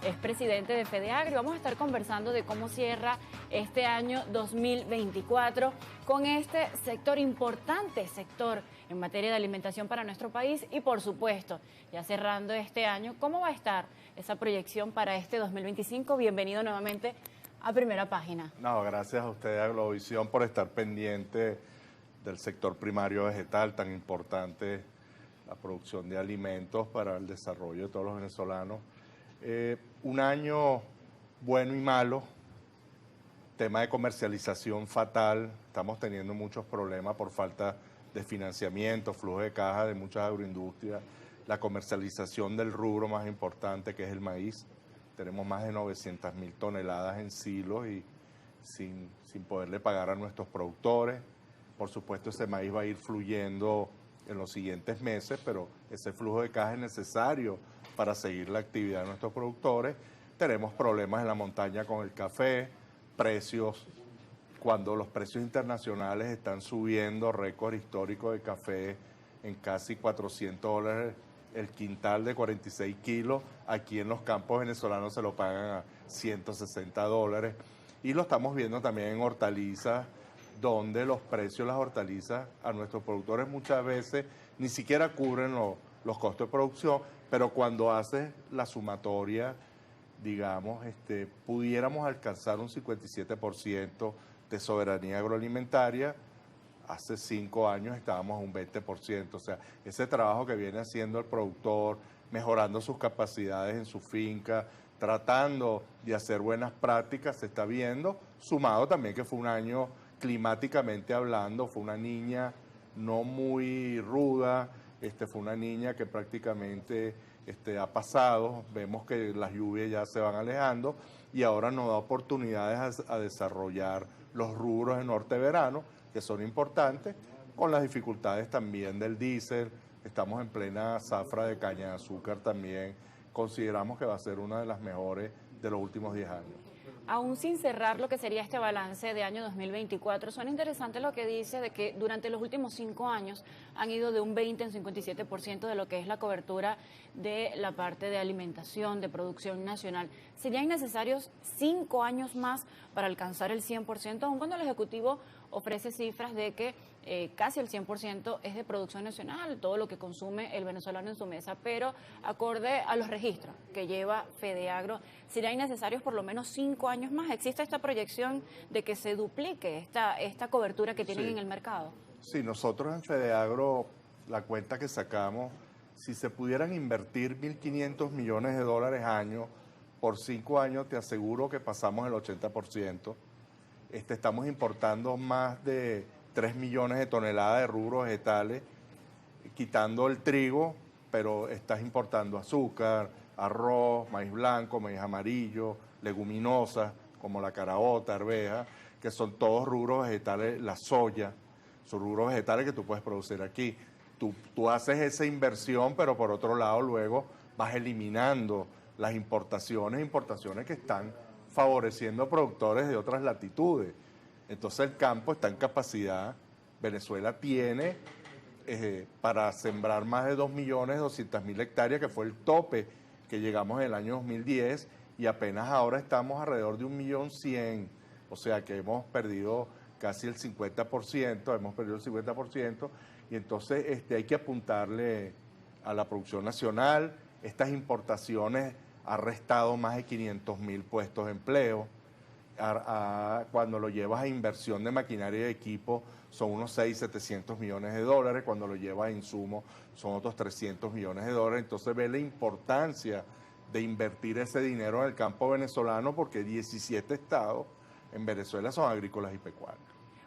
es presidente de FEDEAGRO. Vamos a estar conversando de cómo cierra este año 2024 con este sector, importante sector en materia de alimentación para nuestro país y, por supuesto, ya cerrando este año, ¿cómo va a estar esa proyección para este 2025? Bienvenido nuevamente a Primera Página. No, gracias a usted, a Globovisión, por estar pendiente del sector primario vegetal, tan importante, la producción de alimentos para el desarrollo de todos los venezolanos. Un año bueno y malo, tema de comercialización fatal, estamos teniendo muchos problemas por falta de financiamiento, flujo de caja de muchas agroindustrias, la comercialización del rubro más importante, que es el maíz. Tenemos más de 900.000 toneladas en silos y sin poderle pagar a nuestros productores. Por supuesto, ese maíz va a ir fluyendo en los siguientes meses, pero ese flujo de caja es necesario para seguir la actividad de nuestros productores. Tenemos problemas en la montaña con el café, precios, cuando los precios internacionales están subiendo, récord histórico de café en casi $400 el quintal de 46 kilos, aquí en los campos venezolanos se lo pagan a $160. Y lo estamos viendo también en hortalizas, donde los precios de las hortalizas a nuestros productores muchas veces ni siquiera cubren los costos de producción, pero cuando haces la sumatoria, digamos, pudiéramos alcanzar un 57% de soberanía agroalimentaria. Hace 5 años estábamos a un 20%, o sea, ese trabajo que viene haciendo el productor, mejorando sus capacidades en su finca, tratando de hacer buenas prácticas, se está viendo, sumado también que fue un año climáticamente hablando, fue una niña no muy ruda, fue una niña que prácticamente ha pasado, vemos que las lluvias ya se van alejando y ahora nos da oportunidades a desarrollar los rubros de norte-verano, que son importantes, con las dificultades también del diésel. Estamos en plena zafra de caña de azúcar también. Consideramos que va a ser una de las mejores de los últimos 10 años. Aún sin cerrar lo que sería este balance de año 2024, suena interesante lo que dice de que durante los últimos 5 años han ido de un 20 a un 57% de lo que es la cobertura de la parte de alimentación, de producción nacional. ¿Serían necesarios 5 años más para alcanzar el 100%, aun cuando el Ejecutivo ofrece cifras de que casi el 100% es de producción nacional, todo lo que consume el venezolano en su mesa, pero acorde a los registros que lleva FEDEAGRO, serían necesarios por lo menos 5 años más? ¿Existe esta proyección de que se duplique esta cobertura que tienen en el mercado? Sí, nosotros en FEDEAGRO, la cuenta que sacamos, si se pudieran invertir $1.500 millones año, por 5 años te aseguro que pasamos el 80%. Estamos importando más de 3 millones de toneladas de rubros vegetales, quitando el trigo, pero estás importando azúcar, arroz, maíz blanco, maíz amarillo, leguminosas como la caraota, arveja, que son todos rubros vegetales, la soya, son rubros vegetales que tú puedes producir aquí. Tú haces esa inversión, pero por otro lado luego vas eliminando las importaciones que están favoreciendo productores de otras latitudes. Entonces el campo está en capacidad. Venezuela tiene para sembrar más de 2.200.000 hectáreas, que fue el tope que llegamos en el año 2010, y apenas ahora estamos alrededor de 1.100.000. O sea que hemos perdido casi el 50%, y entonces hay que apuntarle a la producción nacional. Estas importaciones ha restado más de 500.000 puestos de empleo. Cuando lo llevas a inversión de maquinaria y de equipo son unos 600-700 millones de dólares, cuando lo llevas a insumos son otros 300 millones de dólares. Entonces ve la importancia de invertir ese dinero en el campo venezolano, porque 17 estados en Venezuela son agrícolas y pecuarios.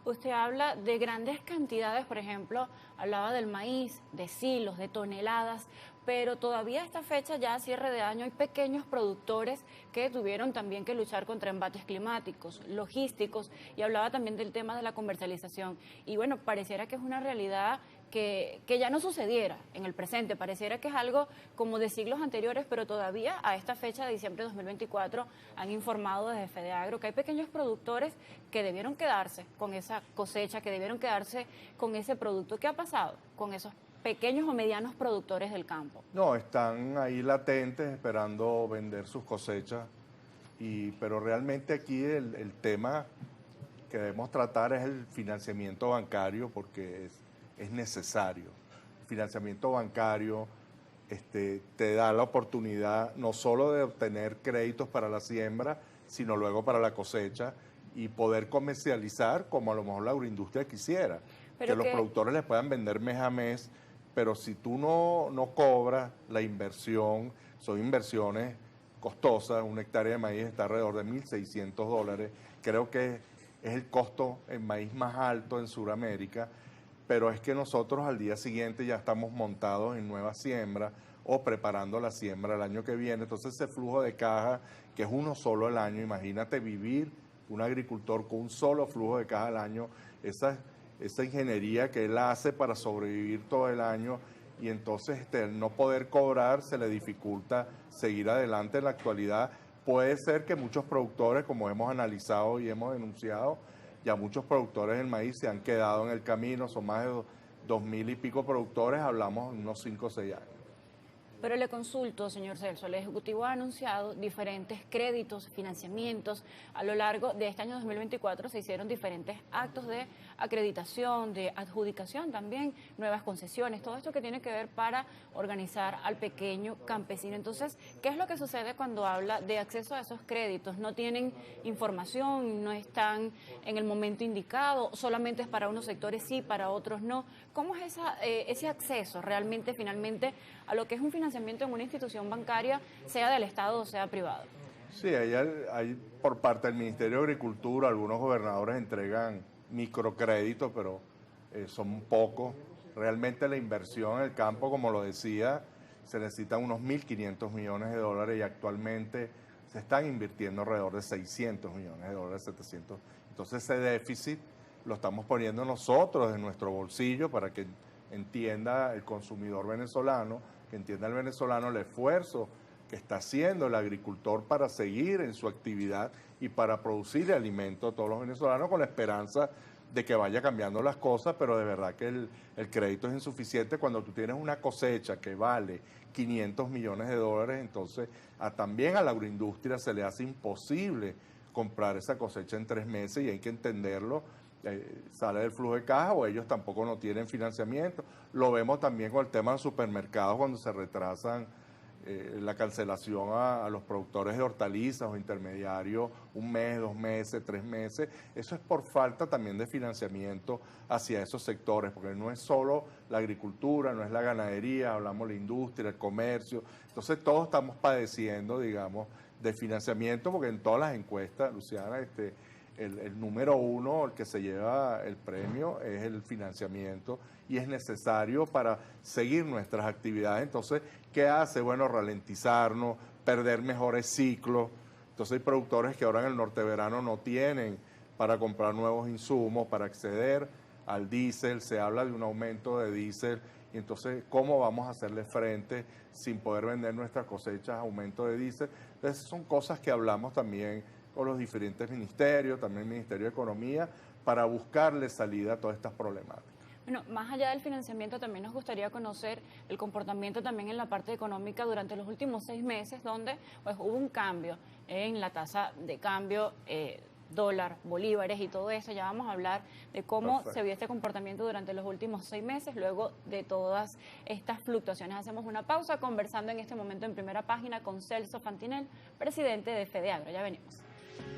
Usted habla de grandes cantidades, por ejemplo, hablaba del maíz, de silos, de toneladas, pero todavía a esta fecha, ya a cierre de año, hay pequeños productores que tuvieron también que luchar contra embates climáticos, logísticos, y hablaba también del tema de la comercialización. Y bueno, pareciera que es una realidad que ya no sucediera en el presente, pareciera que es algo como de siglos anteriores, pero todavía a esta fecha de diciembre de 2024 han informado desde FEDEAGRO que hay pequeños productores que debieron quedarse con esa cosecha, que debieron quedarse con ese producto. ¿Qué ha pasado con esos pequeños o medianos productores del campo? No, están ahí latentes esperando vender sus cosechas, pero realmente aquí el tema que debemos tratar es el financiamiento bancario porque es necesario. El financiamiento bancario te da la oportunidad no solo de obtener créditos para la siembra, sino luego para la cosecha y poder comercializar como a lo mejor la agroindustria quisiera, que los productores les puedan vender mes a mes, pero si tú no cobras la inversión, son inversiones costosas, una hectárea de maíz está alrededor de $1.600, creo que es el costo en maíz más alto en Sudamérica, pero es que nosotros al día siguiente ya estamos montados en nueva siembra o preparando la siembra el año que viene. Entonces ese flujo de caja, que es uno solo al año, imagínate vivir un agricultor con un solo flujo de caja al año, esa ingeniería que él hace para sobrevivir todo el año y entonces el no poder cobrar se le dificulta seguir adelante en la actualidad. Puede ser que muchos productores, como hemos analizado y hemos denunciado, ya muchos productores del maíz se han quedado en el camino, son más de 2.000 y pico productores, hablamos de unos 5 o 6 años. Pero le consulto, señor Celso, el Ejecutivo ha anunciado diferentes créditos, financiamientos. A lo largo de este año 2024 se hicieron diferentes actos de acreditación, de adjudicación también, nuevas concesiones, todo esto que tiene que ver para organizar al pequeño campesino. Entonces, ¿qué es lo que sucede cuando habla de acceso a esos créditos? ¿No tienen información, no están en el momento indicado, solamente es para unos sectores sí, para otros no? ¿Cómo es ese acceso realmente, finalmente, a lo que es un financiamiento en una institución bancaria, sea del Estado o sea privado? Sí, hay por parte del Ministerio de Agricultura, algunos gobernadores entregan microcréditos, pero son pocos. Realmente la inversión en el campo, como lo decía, se necesitan unos 1.500 millones de dólares y actualmente se están invirtiendo alrededor de 600 millones de dólares, 700. Entonces ese déficit lo estamos poniendo nosotros en nuestro bolsillo para que entienda el consumidor venezolano, que entienda el venezolano el esfuerzo que está haciendo el agricultor para seguir en su actividad y para producir alimento a todos los venezolanos con la esperanza de que vaya cambiando las cosas, pero de verdad que el crédito es insuficiente cuando tú tienes una cosecha que vale 500 millones de dólares, entonces también a la agroindustria se le hace imposible comprar esa cosecha en 3 meses y hay que entenderlo. Sale del flujo de caja o ellos tampoco no tienen financiamiento. Lo vemos también con el tema de los supermercados cuando se retrasan la cancelación a los productores de hortalizas o intermediarios 1 mes, 2 meses, 3 meses. Eso es por falta también de financiamiento hacia esos sectores, porque no es solo la agricultura, no es la ganadería, hablamos de la industria, el comercio. Entonces todos estamos padeciendo, digamos, de financiamiento, porque en todas las encuestas, Luciana, el número 1, el que se lleva el premio, es el financiamiento y es necesario para seguir nuestras actividades. Entonces, ¿qué hace? Bueno, ralentizarnos, perder mejores ciclos. Entonces hay productores que ahora en el norte verano no tienen para comprar nuevos insumos, para acceder al diésel, se habla de un aumento de diésel, y entonces, ¿cómo vamos a hacerle frente sin poder vender nuestras cosechas a aumento de diésel? Entonces, son cosas que hablamos también con los diferentes ministerios, también el Ministerio de Economía, para buscarle salida a todas estas problemáticas. Bueno, más allá del financiamiento, también nos gustaría conocer el comportamiento también en la parte económica durante los últimos 6 meses, donde pues hubo un cambio en la tasa de cambio, dólar, bolívares y todo eso. Ya vamos a hablar de cómo se vio este comportamiento durante los últimos 6 meses, luego de todas estas fluctuaciones. Hacemos una pausa conversando en este momento en Primera Página con Celso Fantinel, presidente de FEDEAGRO. Ya venimos.